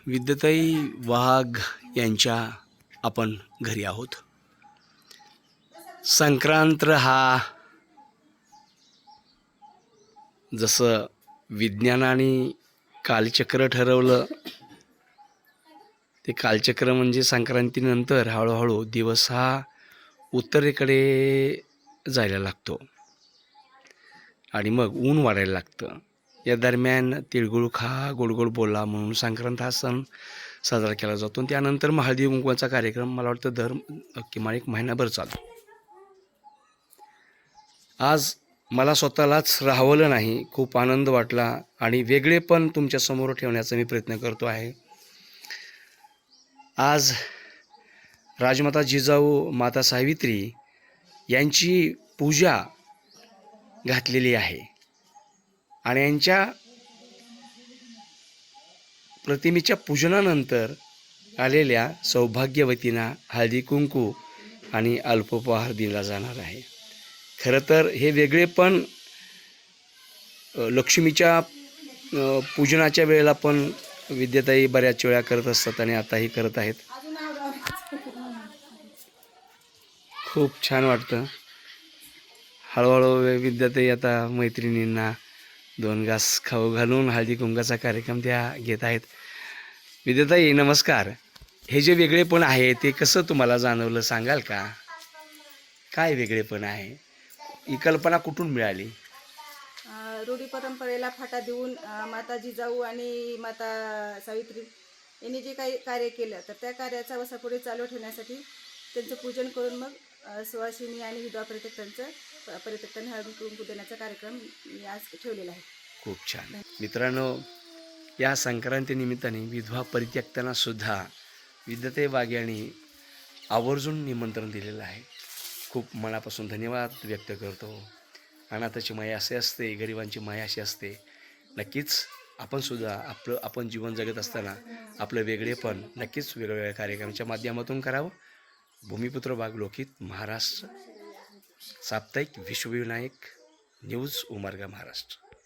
विद्याताई वाघ यांच्या आपण घरी आहोत. संक्रांत हा जसं विज्ञानाने कालचक्र ठरवलं, ते कालचक्र म्हणजे संक्रांतीनंतर हळूहळू दिवस हा उत्तरेकडे जायला लागतो आणि मग ऊन वाढायला लागतं. या दरम्यान तिळगुळ खा, गोड गोड बोला म्हणून संक्रांत हा सण साजरा केला जातो. त्यानंतर मग हळदी कुंकवाचा कार्यक्रम मला वाटतं किमान एक महिनाभर चालतो. आज मला स्वतःलाच राहवलं नाही, खूप आनंद वाटला आणि वेगळेपण तुमच्यासमोर ठेवण्याचा मी प्रयत्न करतो आहे. आज राजमाता जिजाऊ माता सावित्री यांची पूजा घातलेली आहे आणि यांच्या प्रतिमेच्या पूजनानंतर आलेल्या सौभाग्यवतींना हळदी कुंकू आणि अल्पोपहार दिला जाणार आहे. खरं तर हे वेगळेपण लक्ष्मीच्या पूजनाच्या वेळेला पण विद्याताई बऱ्याच वेळा करत असतात आणि आताही करत आहेत. खूप छान वाटतं. हळूहळू विद्याताई आता मैत्रिणींना 2 घास खाऊ घालून हळदी कुंकाचा कार्यक्रम त्या घेत आहेत. विद्याताई नमस्कार. हे जे वेगळेपण आहे ते कसं तुम्हाला जाणवलं सांगाल का? काय वेगळेपण आहे? ही कल्पना कुठून मिळाली? रूढी परंपरेला फाटा देऊन माता जिजाऊ आणि माता सावित्री यांनी जे काही कार्य केलं, तर त्या कार्याचा वसा पुढे चालू ठेवण्यासाठी त्यांचं पूजन करून मग सुवासिनी आणि विधवा पर्यटकांना हळदी कुंकू देण्याचा कार्यक्रम मी आज ठेवलेला आहे. खूप छान. मित्रांनो, या संक्रांती निमित्ताने विधवा परित्यक्तांना सुद्धा विद्याताई वाघ यांनी आवर्जून निमंत्रण दिलेलं आहे. खूप मनापासून धन्यवाद व्यक्त करतो. अनाथाची माया असे असते, गरिबांची माया अशी असते. नक्कीच आपण सुद्धा आपण जीवन जगत असताना आपलं वेगळेपण नक्कीच वेगवेगळ्या कार्यक्रमाच्या माध्यमातून करावं. भूमिपुत्र वाघ लोकित महाराष्ट्र, साप्ताहिक विश्वविनायक न्यूज उमरगा महाराष्ट्र.